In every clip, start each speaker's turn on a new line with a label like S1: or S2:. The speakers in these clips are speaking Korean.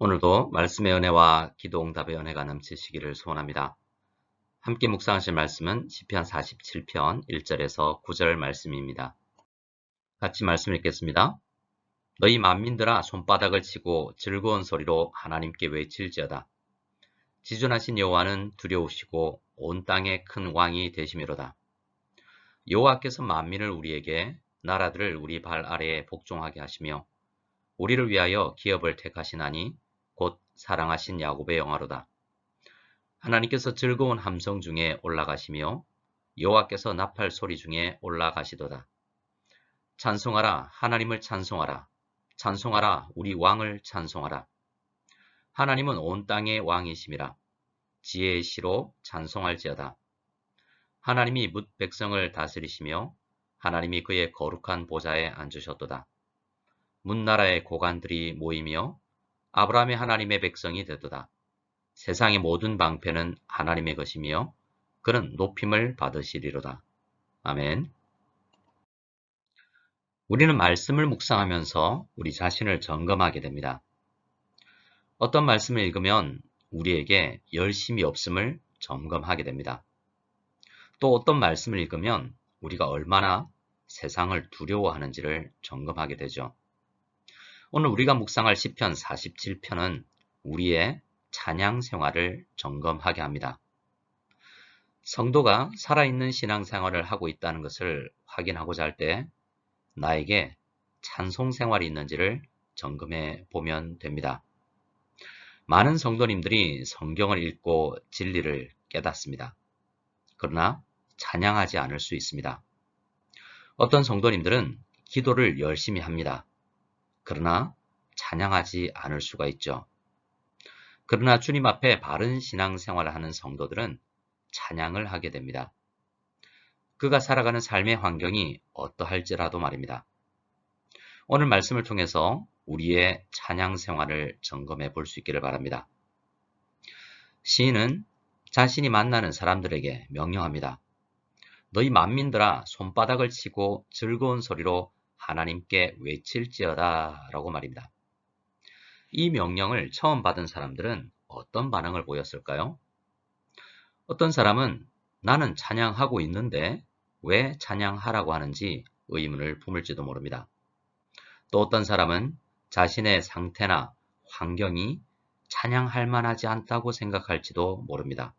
S1: 오늘도 말씀의 은혜와 기도응답의 은혜가 넘치시기를 소원합니다. 함께 묵상하실 말씀은 시편 47편 1절에서 9절 말씀입니다. 같이 말씀 읽겠습니다. 너희 만민들아 손바닥을 치고 즐거운 소리로 하나님께 외칠지어다. 지존하신 여호와는 두려우시고 온 땅의 큰 왕이 되심이로다. 여호와께서 만민을 우리에게 나라들을 우리 발 아래에 복종하게 하시며 우리를 위하여 기업을 택하시나니 곧 사랑하신 야곱의 영화로다. 하나님께서 즐거운 함성 중에 올라가시며 여호와께서 나팔 소리 중에 올라가시도다. 찬송하라, 하나님을 찬송하라. 찬송하라, 우리 왕을 찬송하라. 하나님은 온 땅의 왕이심이라. 지혜의 시로 찬송할지어다. 하나님이 뭇 백성을 다스리시며 하나님이 그의 거룩한 보좌에 앉으셨도다. 문나라의 고관들이 모이며 아브라함의 하나님의 백성이 되도다. 세상의 모든 방패는 하나님의 것이며 그는 높임을 받으시리로다. 아멘. 우리는 말씀을 묵상하면서 우리 자신을 점검하게 됩니다. 어떤 말씀을 읽으면 우리에게 열심이 없음을 점검하게 됩니다. 또 어떤 말씀을 읽으면 우리가 얼마나 세상을 두려워하는지를 점검하게 되죠. 오늘 우리가 묵상할 시편 47편은 우리의 찬양 생활을 점검하게 합니다. 성도가 살아있는 신앙생활을 하고 있다는 것을 확인하고자 할 때 나에게 찬송 생활이 있는지를 점검해 보면 됩니다. 많은 성도님들이 성경을 읽고 진리를 깨닫습니다. 그러나 찬양하지 않을 수 있습니다. 어떤 성도님들은 기도를 열심히 합니다. 그러나 찬양하지 않을 수가 있죠. 그러나 주님 앞에 바른 신앙생활을 하는 성도들은 찬양을 하게 됩니다. 그가 살아가는 삶의 환경이 어떠할지라도 말입니다. 오늘 말씀을 통해서 우리의 찬양 생활을 점검해 볼 수 있기를 바랍니다. 시인은 자신이 만나는 사람들에게 명령합니다. 너희 만민들아 손바닥을 치고 즐거운 소리로 하나님께 외칠지어다 라고 말입니다. 이 명령을 처음 받은 사람들은 어떤 반응을 보였을까요? 어떤 사람은 나는 찬양하고 있는데 왜 찬양하라고 하는지 의문을 품을지도 모릅니다. 또 어떤 사람은 자신의 상태나 환경이 찬양할 만하지 않다고 생각할지도 모릅니다.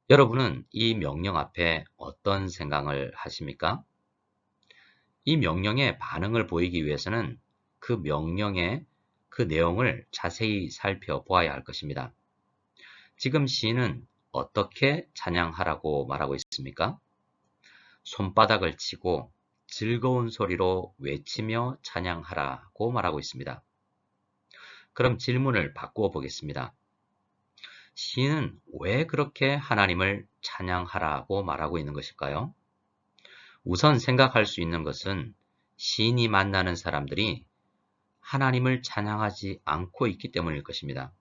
S1: 여러분은 이 명령 앞에 어떤 생각을 하십니까? 이 명령에 반응을 보이기 위해서는 그 명령의 그 내용을 자세히 살펴보아야 할 것입니다. 지금 시인은 어떻게 찬양하라고 말하고 있습니까? 손바닥을 치고 즐거운 소리로 외치며 찬양하라고 말하고 있습니다. 그럼 질문을 바꾸어 보겠습니다. 시인은 왜 그렇게 하나님을 찬양하라고 말하고 있는 것일까요? 우선 생각할 수 있는 것은 시인이 만나는 사람들이 하나님을 찬양하지 않고 있기 때문일 것입니다.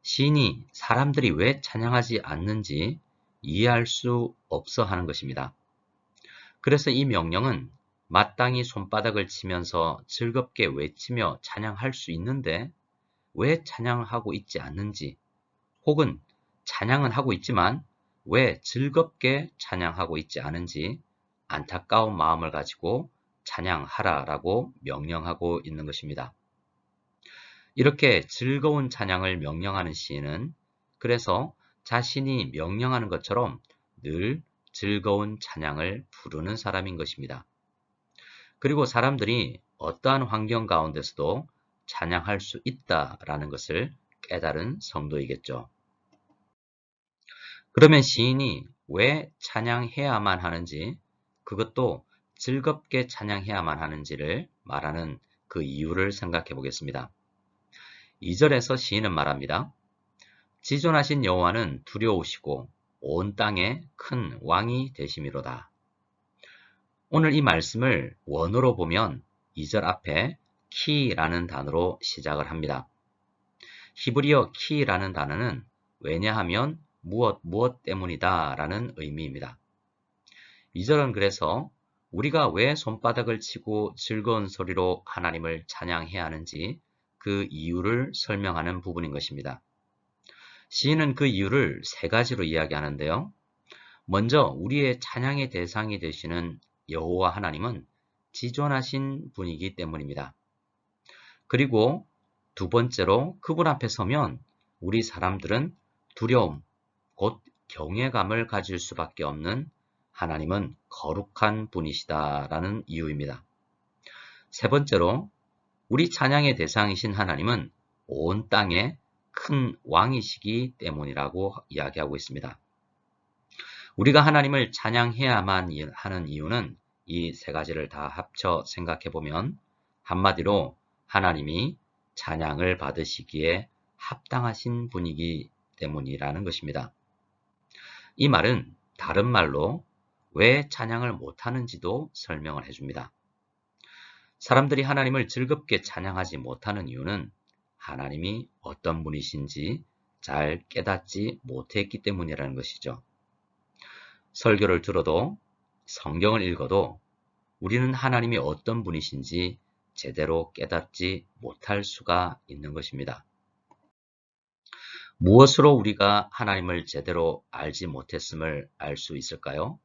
S1: 시인이 사람들이 왜 찬양하지 않는지 이해할 수 없어 하는 것입니다. 그래서 이 명령은 마땅히 손바닥을 치면서 즐겁게 외치며 찬양할 수 있는데 왜 찬양하고 있지 않는지, 혹은 찬양은 하고 있지만 왜 즐겁게 찬양하고 있지 않은지 안타까운 마음을 가지고 찬양하라라고 명령하고 있는 것입니다. 이렇게 즐거운 찬양을 명령하는 시인은 그래서 자신이 명령하는 것처럼 늘 즐거운 찬양을 부르는 사람인 것입니다. 그리고 사람들이 어떠한 환경 가운데서도 찬양할 수 있다라는 것을 깨달은 성도이겠죠. 그러면 시인이 왜 찬양해야만 하는지, 그것도 즐겁게 찬양해야만 하는지를 말하는 그 이유를 생각해 보겠습니다. 2절에서 시인은 말합니다. 지존하신 여호와는 두려우시고 온 땅에 큰 왕이 되심이로다. 오늘 이 말씀을 원어로 보면 2절 앞에 키라는 단어로 시작을 합니다. 히브리어 키라는 단어는 왜냐하면 무엇 때문이다 라는 의미입니다. 2절은 그래서 우리가 왜 손바닥을 치고 즐거운 소리로 하나님을 찬양해야 하는지 그 이유를 설명하는 부분인 것입니다. 시인은 그 이유를 세 가지로 이야기하는데요. 먼저 우리의 찬양의 대상이 되시는 여호와 하나님은 지존하신 분이기 때문입니다. 그리고 두 번째로 그분 앞에 서면 우리 사람들은 두려움, 곧 경외감을 가질 수밖에 없는 하나님은 거룩한 분이시다라는 이유입니다. 세 번째로 우리 찬양의 대상이신 하나님은 온 땅의 큰 왕이시기 때문이라고 이야기하고 있습니다. 우리가 하나님을 찬양해야만 하는 이유는 이 세 가지를 다 합쳐 생각해 보면 한마디로 하나님이 찬양을 받으시기에 합당하신 분이기 때문이라는 것입니다. 이 말은 다른 말로 왜 찬양을 못하는지도 설명을 해줍니다. 사람들이 하나님을 즐겁게 찬양하지 못하는 이유는 하나님이 어떤 분이신지 잘 깨닫지 못했기 때문이라는 것이죠. 설교를 들어도 성경을 읽어도 우리는 하나님이 어떤 분이신지 제대로 깨닫지 못할 수가 있는 것입니다. 무엇으로 우리가 하나님을 제대로 알지 못했음을 알 수 있을까요?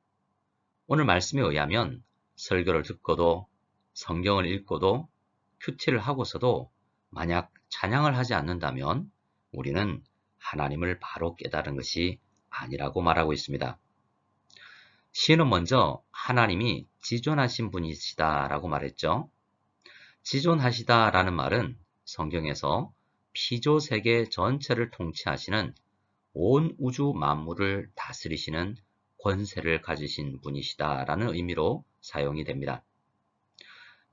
S1: 오늘 말씀에 의하면 설교를 듣고도 성경을 읽고도 큐티를 하고서도 만약 찬양을 하지 않는다면 우리는 하나님을 바로 깨달은 것이 아니라고 말하고 있습니다. 시인은 먼저 하나님이 지존하신 분이시다라고 말했죠. 지존하시다라는 말은 성경에서 피조 세계 전체를 통치하시는 온 우주 만물을 다스리시는 권세를 가지신 분이시다라는 의미로 사용이 됩니다.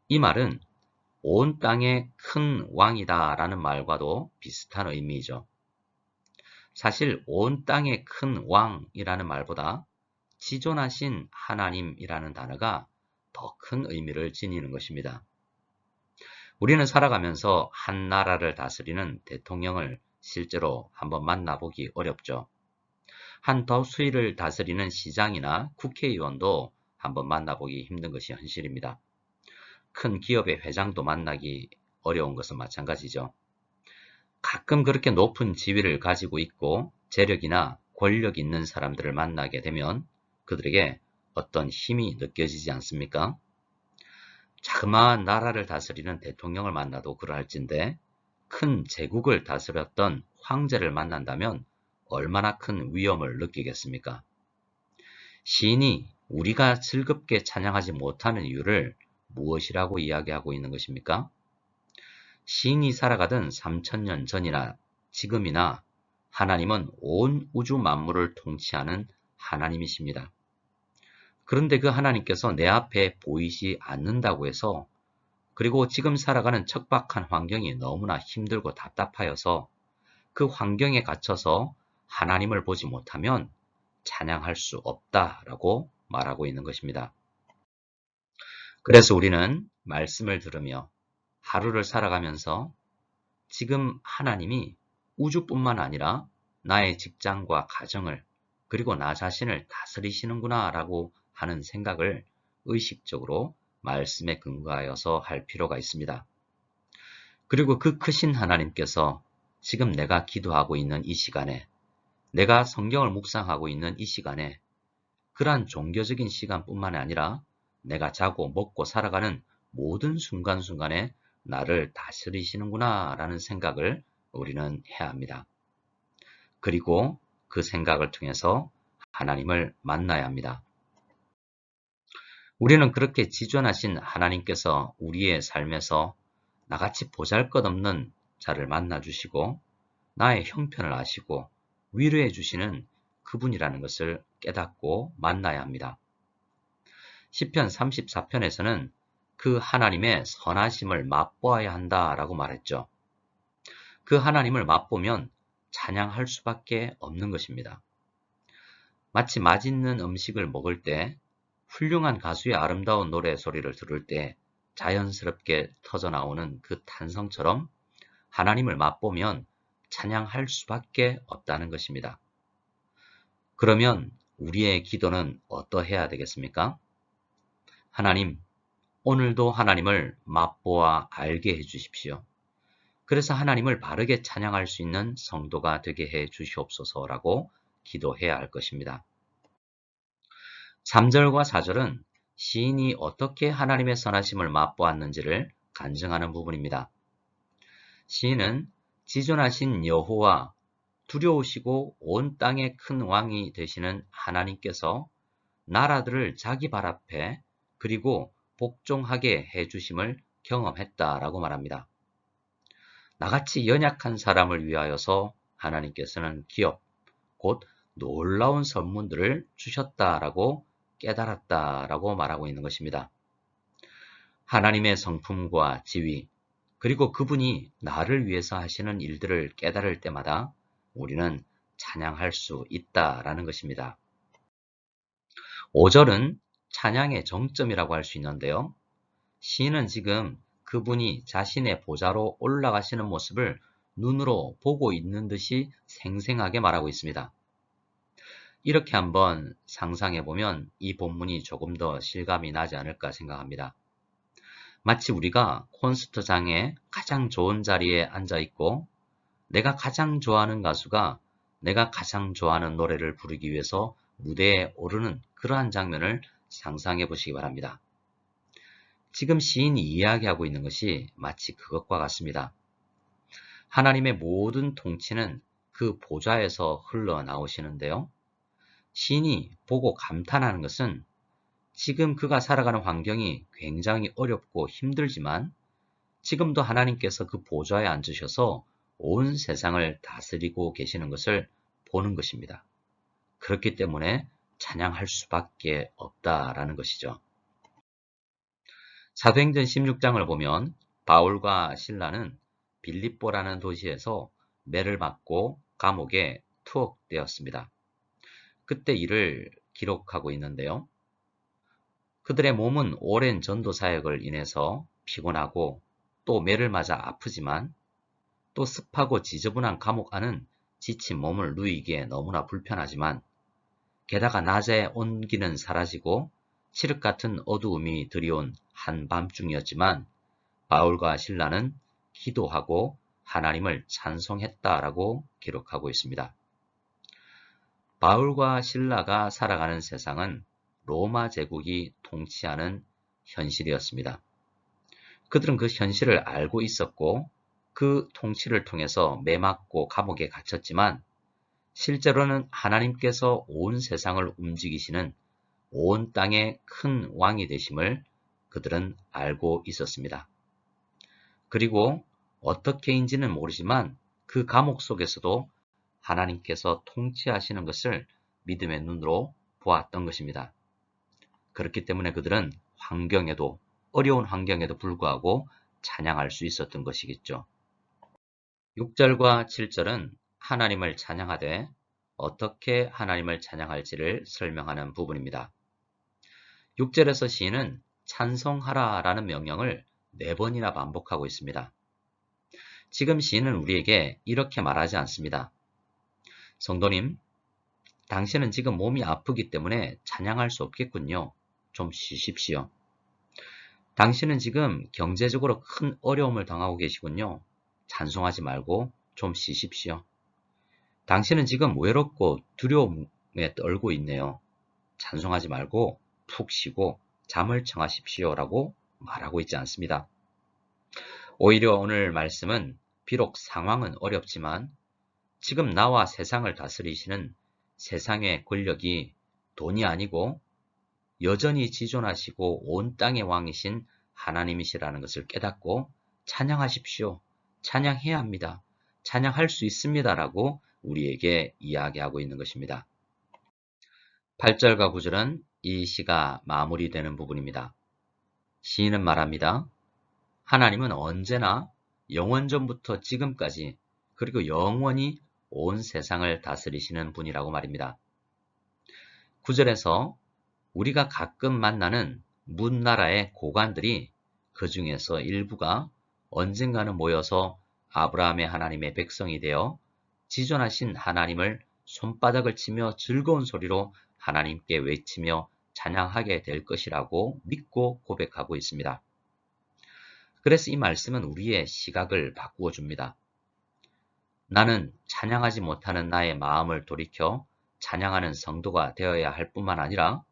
S1: 이 말은 온 땅의 큰 왕이다라는 말과도 비슷한 의미이죠. 사실 온 땅의 큰 왕이라는 말보다 지존하신 하나님이라는 단어가 더 큰 의미를 지니는 것입니다. 우리는 살아가면서 한 나라를 다스리는 대통령을 실제로 한번 만나보기 어렵죠. 한 도시를 다스리는 시장이나 국회의원도 한번 만나보기 힘든 것이 현실입니다. 큰 기업의 회장도 만나기 어려운 것은 마찬가지죠. 가끔 그렇게 높은 지위를 가지고 있고 재력이나 권력 있는 사람들을 만나게 되면 그들에게 어떤 힘이 느껴지지 않습니까? 자그마한 나라를 다스리는 대통령을 만나도 그러할진데 큰 제국을 다스렸던 황제를 만난다면 얼마나 큰 위험을 느끼겠습니까? 시인이 우리가 즐겁게 찬양하지 못하는 이유를 무엇이라고 이야기하고 있는 것입니까? 시인이 살아가던 3000년 전이나 지금이나 하나님은 온 우주 만물을 통치하는 하나님이십니다. 그런데 그 하나님께서 내 앞에 보이지 않는다고 해서 그리고 지금 살아가는 척박한 환경이 너무나 힘들고 답답하여서 그 환경에 갇혀서 하나님을 보지 못하면 찬양할 수 없다라고 말하고 있는 것입니다. 그래서 우리는 말씀을 들으며 하루를 살아가면서 지금 하나님이 우주뿐만 아니라 나의 직장과 가정을 그리고 나 자신을 다스리시는구나 라고 하는 생각을 의식적으로 말씀에 근거하여서 할 필요가 있습니다. 그리고 그 크신 하나님께서 지금 내가 기도하고 있는 이 시간에 내가 성경을 묵상하고 있는 이 시간에 그러한 종교적인 시간뿐만 아니라 내가 자고 먹고 살아가는 모든 순간순간에 나를 다스리시는구나 라는 생각을 우리는 해야 합니다. 그리고 그 생각을 통해서 하나님을 만나야 합니다. 우리는 그렇게 지존하신 하나님께서 우리의 삶에서 나같이 보잘것없는 자를 만나주시고 나의 형편을 아시고 위로해 주시는 그분이라는 것을 깨닫고 만나야 합니다. 시편 34편에서는 그 하나님의 선하심을 맛보아야 한다라고 말했죠. 그 하나님을 맛보면 찬양할 수밖에 없는 것입니다. 마치 맛있는 음식을 먹을 때 훌륭한 가수의 아름다운 노래 소리를 들을 때 자연스럽게 터져나오는 그 탄성처럼 하나님을 맛보면 찬양할 수밖에 없다는 것입니다. 그러면 우리의 기도는 어떠해야 되겠습니까? 하나님, 오늘도 하나님을 맛보아 알게 해주십시오. 그래서 하나님을 바르게 찬양할 수 있는 성도가 되게 해 주시옵소서라고 기도해야 할 것입니다. 3절과 4절은 시인이 어떻게 하나님의 선하심을 맛보았는지를 간증하는 부분입니다. 시인은 지존하신 여호와, 두려우시고 온 땅의 큰 왕이 되시는 하나님께서 나라들을 자기 발 앞에 그리고 복종하게 해주심을 경험했다라고 말합니다. 나같이 연약한 사람을 위하여서 하나님께서는 기업, 곧 놀라운 선문들을 주셨다라고 깨달았다라고 말하고 있는 것입니다. 하나님의 성품과 지위, 그리고 그분이 나를 위해서 하시는 일들을 깨달을 때마다 우리는 찬양할 수 있다라는 것입니다. 5절은 찬양의 정점이라고 할 수 있는데요. 시인은 지금 그분이 자신의 보좌로 올라가시는 모습을 눈으로 보고 있는 듯이 생생하게 말하고 있습니다. 이렇게 한번 상상해보면 이 본문이 조금 더 실감이 나지 않을까 생각합니다. 마치 우리가 콘서트장에 가장 좋은 자리에 앉아 있고 내가 가장 좋아하는 가수가 내가 가장 좋아하는 노래를 부르기 위해서 무대에 오르는 그러한 장면을 상상해 보시기 바랍니다. 지금 시인이 이야기하고 있는 것이 마치 그것과 같습니다. 하나님의 모든 통치는 그 보좌에서 흘러나오시는데요. 시인이 보고 감탄하는 것은 지금 그가 살아가는 환경이 굉장히 어렵고 힘들지만 지금도 하나님께서 그 보좌에 앉으셔서 온 세상을 다스리고 계시는 것을 보는 것입니다. 그렇기 때문에 찬양할 수밖에 없다라는 것이죠. 사도행전 16장을 보면 바울과 실라는 빌립보라는 도시에서 매를 맞고 감옥에 투옥되었습니다. 그때 이를 기록하고 있는데요. 그들의 몸은 오랜 전도 사역을 인해서 피곤하고 또 매를 맞아 아프지만 또 습하고 지저분한 감옥 안은 지친 몸을 누이기에 너무나 불편하지만 게다가 낮에 온기는 사라지고 칠흑 같은 어두움이 드리온 한밤중이었지만 바울과 실라는 기도하고 하나님을 찬송했다라고 기록하고 있습니다. 바울과 실라가 살아가는 세상은 로마 제국이 통치하는 현실이었습니다. 그들은 그 현실을 알고 있었고 그 통치를 통해서 매맞고 감옥에 갇혔지만 실제로는 하나님께서 온 세상을 움직이시는 온 땅의 큰 왕이 되심을 그들은 알고 있었습니다. 그리고 어떻게인지는 모르지만 그 감옥 속에서도 하나님께서 통치하시는 것을 믿음의 눈으로 보았던 것입니다. 그렇기 때문에 그들은 어려운 환경에도 불구하고 찬양할 수 있었던 것이겠죠. 6절과 7절은 하나님을 찬양하되 어떻게 하나님을 찬양할지를 설명하는 부분입니다. 6절에서 시인은 찬송하라 라는 명령을 4번이나 반복하고 있습니다. 지금 시인은 우리에게 이렇게 말하지 않습니다. 성도님, 당신은 지금 몸이 아프기 때문에 찬양할 수 없겠군요. 좀 쉬십시오. 당신은 지금 경제적으로 큰 어려움을 당하고 계시군요. 찬송하지 말고 좀 쉬십시오. 당신은 지금 외롭고 두려움에 떨고 있네요. 찬송하지 말고 푹 쉬고 잠을 청하십시오 라고 말하고 있지 않습니다. 오히려 오늘 말씀은 비록 상황은 어렵지만 지금 나와 세상을 다스리시는 세상의 권력이 돈이 아니고 여전히 지존하시고 온 땅의 왕이신 하나님이시라는 것을 깨닫고 찬양하십시오. 찬양해야 합니다. 찬양할 수 있습니다. 라고 우리에게 이야기하고 있는 것입니다. 8절과 9절은 이 시가 마무리되는 부분입니다. 시인은 말합니다. 하나님은 언제나 영원전부터 지금까지 그리고 영원히 온 세상을 다스리시는 분이라고 말입니다. 9절에서 우리가 가끔 만나는 문나라의 고관들이 그 중에서 일부가 언젠가는 모여서 아브라함의 하나님의 백성이 되어 지존하신 하나님을 손바닥을 치며 즐거운 소리로 하나님께 외치며 찬양하게 될 것이라고 믿고 고백하고 있습니다. 그래서 이 말씀은 우리의 시각을 바꾸어 줍니다. 나는 찬양하지 못하는 나의 마음을 돌이켜 찬양하는 성도가 되어야 할 뿐만 아니라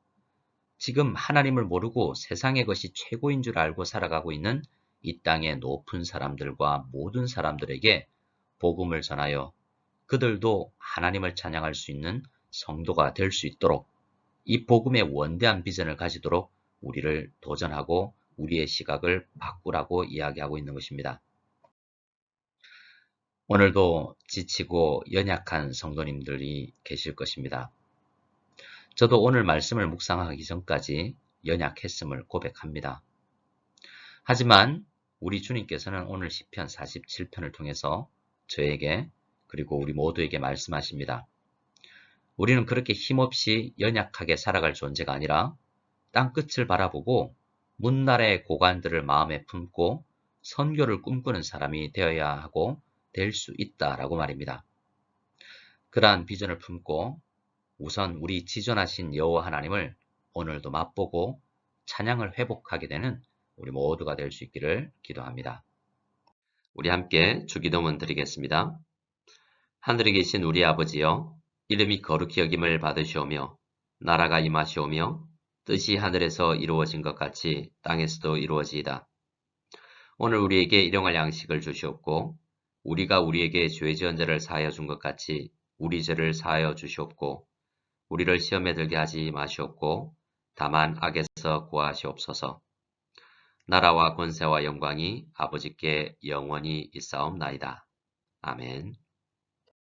S1: 지금 하나님을 모르고 세상의 것이 최고인 줄 알고 살아가고 있는 이 땅의 높은 사람들과 모든 사람들에게 복음을 전하여 그들도 하나님을 찬양할 수 있는 성도가 될 수 있도록 이 복음의 원대한 비전을 가지도록 우리를 도전하고 우리의 시각을 바꾸라고 이야기하고 있는 것입니다. 오늘도 지치고 연약한 성도님들이 계실 것입니다. 저도 오늘 말씀을 묵상하기 전까지 연약했음을 고백합니다. 하지만 우리 주님께서는 오늘 시편 47편을 통해서 저에게 그리고 우리 모두에게 말씀하십니다. 우리는 그렇게 힘없이 연약하게 살아갈 존재가 아니라 땅끝을 바라보고 문나라의 고관들을 마음에 품고 선교를 꿈꾸는 사람이 되어야 하고 될 수 있다라고 말입니다. 그러한 비전을 품고 우선 우리 지존하신 여호와 하나님을 오늘도 맛보고 찬양을 회복하게 되는 우리 모두가 될 수 있기를 기도합니다. 우리 함께 주기도문 드리겠습니다. 하늘에 계신 우리 아버지여, 이름이 거룩히 여김을 받으시오며 나라가 임하시오며 뜻이 하늘에서 이루어진 것 같이 땅에서도 이루어지이다. 오늘 우리에게 일용할 양식을 주시옵고 우리가 우리에게 죄 지은 자를 사하여 준 것 같이 우리 죄를 사하여 주시옵고 우리를 시험에 들게 하지 마시옵고 다만 악에서 구하시옵소서. 나라와 권세와 영광이 아버지께 영원히 있사옵나이다. 아멘.